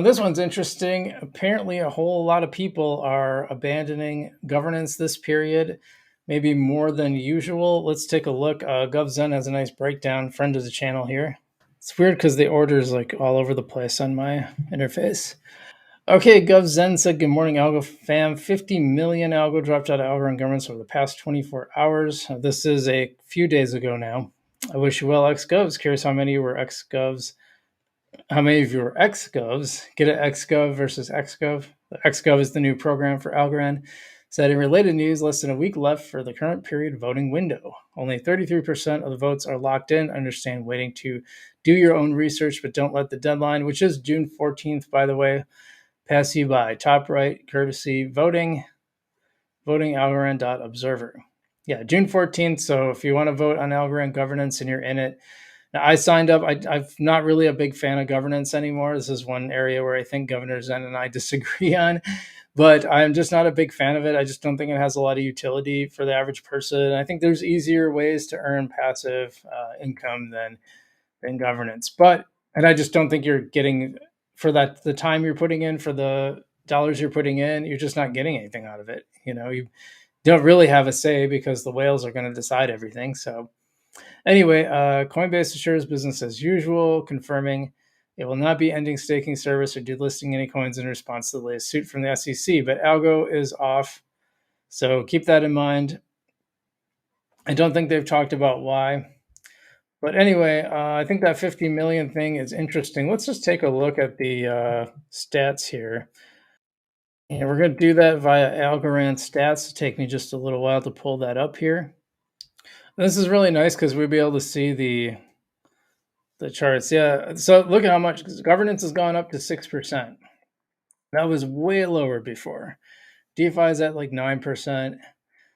This one's interesting. Apparently, a whole lot of people are abandoning governance this period, maybe more than usual. Let's take a look. GovZen has a nice breakdown. Friend of the channel here. It's weird because the order is like all over the place on my interface. Okay, GovZen said, good morning, Algo fam. 50 million Algo dropped out of Algorand Governance over the past 24 hours. This is a few days ago now. I wish you well, ex-govs. Curious how many were ex-govs. How many of you are ex-govs? Get it, ex-gov versus ex-gov. The ex-gov is the new program for Algorand. Said in related news, less than a week left for the current period voting window. Only 33% of the votes are locked in. Understand waiting to do your own research, but don't let the deadline, which is June 14th, by the way, pass you by. Top right, courtesy voting Algorand.observer. Yeah, June 14th. So if you want to vote on Algorand governance and you're in it, now, I signed up. I'm not really a big fan of governance anymore. This is one area where I think Governor Zen and I disagree on, but I'm just not a big fan of it. I just don't think it has a lot of utility for the average person. I think there's easier ways to earn passive income than governance. And I just don't think you're getting for that the time you're putting in, for the dollars you're putting in, you're just not getting anything out of it. You don't really have a say because the whales are going to decide everything. So anyway, Coinbase assures business as usual, confirming it will not be ending staking service or delisting any coins in response to the latest suit from the SEC. But Algo is off, so keep that in mind. I don't think they've talked about why. But anyway, I think that 50 million thing is interesting. Let's just take a look at the stats here. And we're going to do that via Algorand stats. It'll take me just a little while to pull that up here. This is really nice because we'll be able to see the charts. Yeah. So look at how much governance has gone up to 6%. That was way lower before. DeFi is at like 9%.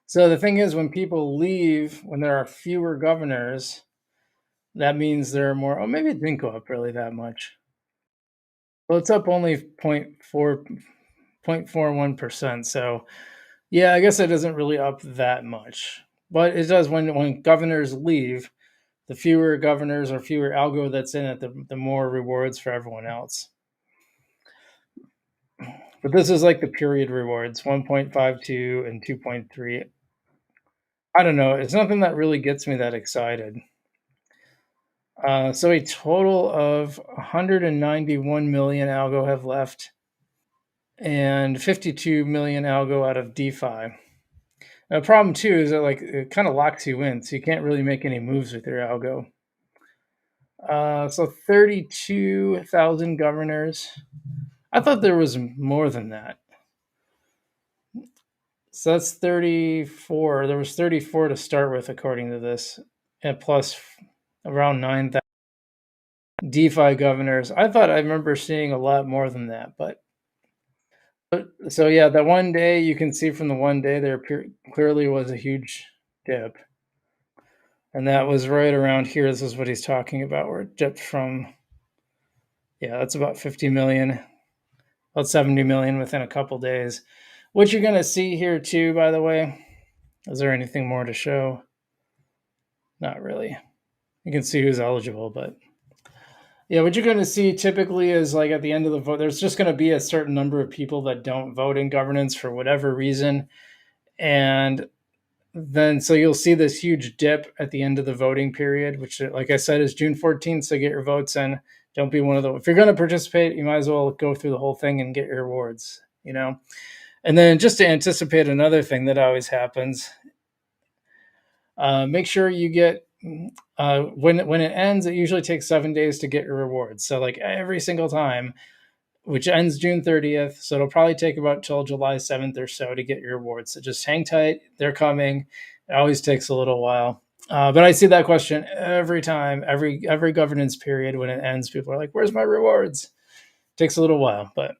So the thing is, when people leave, when there are fewer governors, that means there are more. Oh, maybe it didn't go up really that much. Well, it's up only 0.41%. So yeah, I guess it isn't really up that much. But it does when governors leave, the fewer governors or fewer algo that's in it, the more rewards for everyone else. But this is like the period rewards, 1.52 and 2.3. I don't know. It's nothing that really gets me that excited. So a total of 191 million algo have left and 52 million algo out of DeFi. Now, the problem too is that like it kind of locks you in, so you can't really make any moves with your algo. So 32,000 governors. I thought there was more than that. So that's 34. There was 34 to start with, according to this, and plus around 9,000 DeFi governors. I thought I remember seeing a lot more than that, but so yeah, that one day you can see from the one day there clearly was a huge dip, and that was right around here. This is what he's talking about, where it dipped from. Yeah, that's about 50 million, about 70 million within a couple days. What you're going to see here too, by the way, is there anything more to show? Not really. You can see who's eligible, but yeah, what you're going to see typically is like at the end of the vote, there's just going to be a certain number of people that don't vote in governance for whatever reason. And then so you'll see this huge dip at the end of the voting period, which, like I said, is June 14th. So get your votes in. Don't be one of the, if you're going to participate, you might as well go through the whole thing and get your rewards, And then just to anticipate another thing that always happens, make sure you get, when it ends, it usually takes 7 days to get your rewards. So like every single time, which ends June 30th. So it'll probably take about till July 7th or so to get your rewards. So just hang tight. They're coming. It always takes a little while. But I see that question every time, every governance period when it ends, people are like, where's my rewards? It takes a little while, but